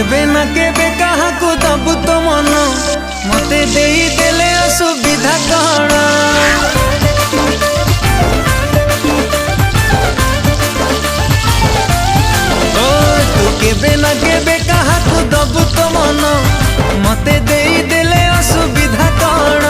केबे ना केबे कहा को दबु तो मन मते देई देले असुविधा कण ओ तू केबे ना केबे कहा को दबु तो मन मते देई देले असुविधा कण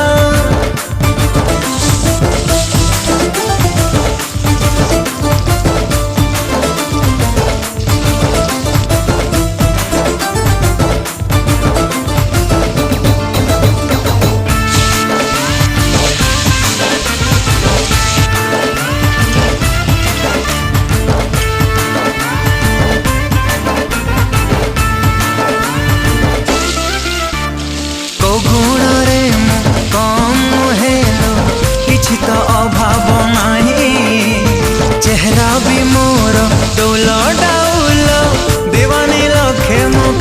तो अभाव नहीं चेहरा भी मोर डोल डाउल दीवानी लखे मो